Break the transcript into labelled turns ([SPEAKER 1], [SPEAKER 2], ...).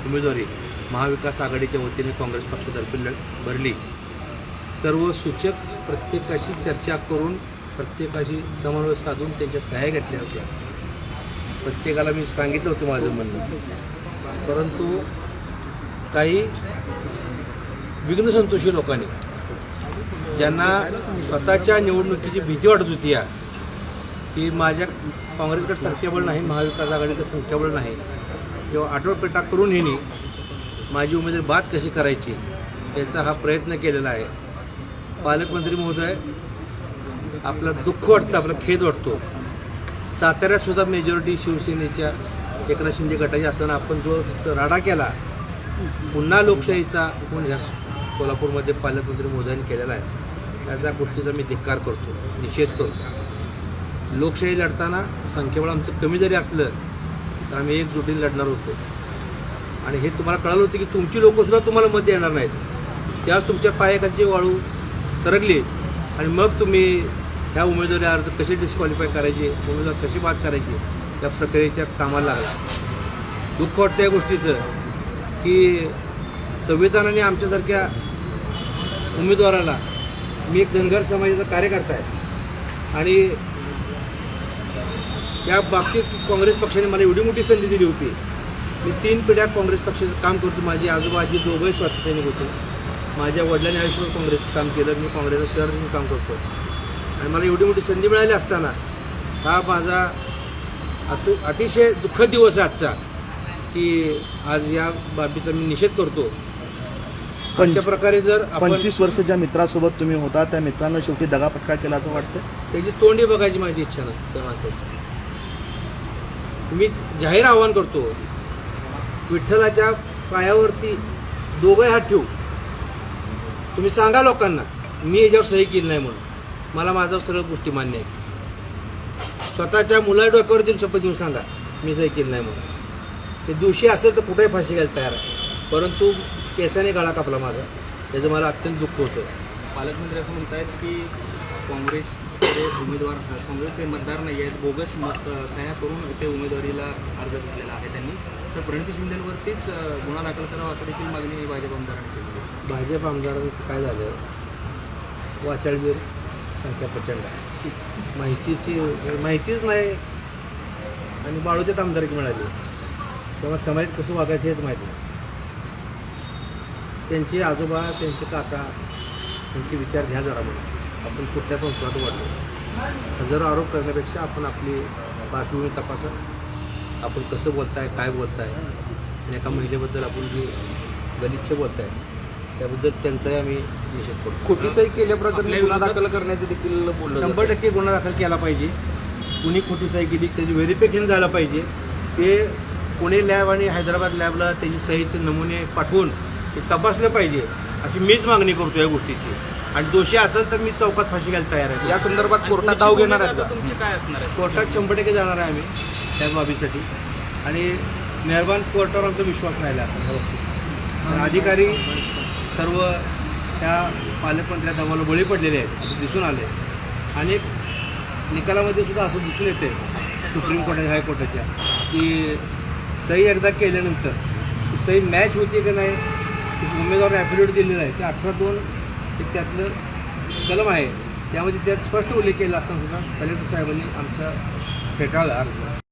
[SPEAKER 1] उमेदवारी महाविकास आघाडीच्या वतीने काँग्रेस पक्षातर्फे भरली। सर्व सूचक प्रत्येकाशी चर्चा करून प्रत्येकाशी समन्वय साधून त्यांच्या सह्या घेतल्या होत्या। प्रत्येकाला मी सांगितलं होतं माझं म्हणणं, परंतु काही विघ्नसंतोषी लोकांनी ज्यांना स्वतःच्या निवडणुकीची भीती वाटत होती की माझ्या काँग्रेसकडे संख्याबळ नाही, महाविकास आघाडीकडे संख्याबळ नाही, किंवा आठवडपेटा करून ह्यांनी माझी उमेदवारी बाद कशी करायची याचा हा प्रयत्न केलेला आहे। पालकमंत्री महोदय, आपलं दुःख वाटतं, आपला खेद वाटतो। साताऱ्यात सुद्धा मेजॉरिटी शिवसेनेच्या एकनाथ शिंदे गटाची असताना आपण जो राडा केला, पुन्हा लोकशाहीचा खून ह्या सोलापूरमध्ये पालकमंत्री महोदयांनी केलेला आहे, त्याच्या गोष्टीचा मी धिक्कार करतो, निषेध करतो। लोकशाही लढताना संख्याबळ आमचं कमी जरी असलं तर आम्ही एकजुटीने लढणार होतो, आणि हे तुम्हाला कळलं होतं की तुमची लोकंसुद्धा तुम्हाला मत देणार नाहीत। त्यावेळेस तुमच्या पायाखालची वाळू सरकली आणि मग तुम्ही ह्या उमेदवारी अर्ज कसे डिस्क्वालिफाय करायचे, उमेदवार कशी बाद करायची त्या प्रक्रियेच्या कामाला लागला। दुःख वाटतं या गोष्टीचं की संविधानाने आमच्यासारख्या उमेदवाराला, मी एक धनगर समाजाचा कार्यकर्ता आहे आणि या बाबतीत काँग्रेस पक्षाने मला एवढी मोठी संधी दिली होती। मी 3 पिढ्या काँग्रेस पक्षाचं काम करतो। माझी आजोबा आजी दोघंही स्वातंत्र्य सैनिक होते। माझ्या वडिलांनी आयुष्यभर काँग्रेसचं काम केलं, मी काँग्रेसच्या शहरातून काम करतो, आणि मला एवढी मोठी संधी मिळाली असताना हा माझा अतिशय दुःखद दिवस आहे आजचा, की आज या बाबीचा मी निषेध करतो। अशा प्रकारे जर
[SPEAKER 2] 25 वर्ष ज्या मित्रासोबत तुम्ही होता त्या मित्रांना शेवटी दगाफटका केला असं वाटतं?
[SPEAKER 1] त्याची तोंडी बघायची माझी इच्छा नाही त्या माणसाची। मी जाहीर आवाहन करतो, विठ्ठलाच्या पायावरती दोघंही हात ठेवू, तुम्ही सांगा लोकांना मी याच्यावर सही केली नाही म्हणून। मला माझ्या सर्व गोष्टी मान्य आहेत। स्वतःच्या मुला डोक्यावर देऊन शपथ घेऊन सांगा मी सही केली नाही म्हणून। ते दोषी असेल तर कुठेही फाशी घ्यायला तयार आहे, परंतु केसाने गळा कापला माझा, त्याचं मला अत्यंत दुःख होतं।
[SPEAKER 3] पालकमंत्री असं म्हणतात की काँग्रेसचे उमेदवार, काँग्रेसकडे मतदार नाही आहेत, बोगस सह्या करून ते उमेदवारीला अर्ज केलेला आहे त्यांनी, तर प्रणिती शिंदेवरतीच गुन्हा दाखल करावा असं देखील मागणी भाजप आमदारांनी केली।
[SPEAKER 1] भाजप आमदारांचं काय झालं, वाचाळवीर संख्या प्रचंड आहे, माहितीच नाही, आणि बाळूच्यात आमदारकी मिळाली तेव्हा समाजात कसं वागायचं हेच माहिती नाही। त्यांचे आजोबा, त्यांचे काका, त्यांचे विचार घ्या जरा म्हणून। आपण कुठल्या संस्कारात वाढलो, हजारो आरोप करण्यापेक्षा आपण आपली पार्श्वभूमी तपासा, आपण कसं बोलताय, काय बोलताय, आणि एका महिलेबद्दल आपण जी गलिच्छ बोलताय त्याबद्दल त्यांचाही आम्ही निषेध करतो।
[SPEAKER 2] खोटी सही केल्याप्रकरणी गुन्हा दाखल करण्याचं देखील बोललं
[SPEAKER 1] 100% गुन्हा दाखल केला पाहिजे। कुणी खोटी सही केली त्याची व्हेरिफिकेशन झालं पाहिजे। ते पुणे लॅब आणि हैदराबाद लॅबला त्याची सहीचे नमुने पाठवून ते तपासलं पाहिजे, अशी मीच मागणी करतो या गोष्टीची। आणि दोषी असेल तर मी चौकात फाशी घ्यायला तयार आहे।
[SPEAKER 2] या संदर्भात कोर्टात धाव घेणार आहेत का?
[SPEAKER 3] तुमची काय असणार आहे?
[SPEAKER 1] कोर्टात 100% जाणार आहे आम्ही त्या बाबीसाठी, आणि मेहरबान कोर्टावर आमचा विश्वास राहिला ह्या बाबतीत। अधिकारी सर्व त्या पालकमंत्र्या दबावाला बळी पडलेले आहेत असं दिसून आले। अनेक निकालामध्ये सुद्धा असं दिसून येते सुप्रीम कोर्ट, हायकोर्टाच्या, की सही एकदा केल्यानंतर ती सही मॅच होती की नाही, उमेदवार ॲफिडेविट दिलेलं आहे ते 18(2) त्यातलं कलम आहे, त्यामध्ये त्यात स्पष्ट उल्लेख केला असताना सुद्धा कलेक्टर साहेबांनी आमचा फेटाळला अर्ज।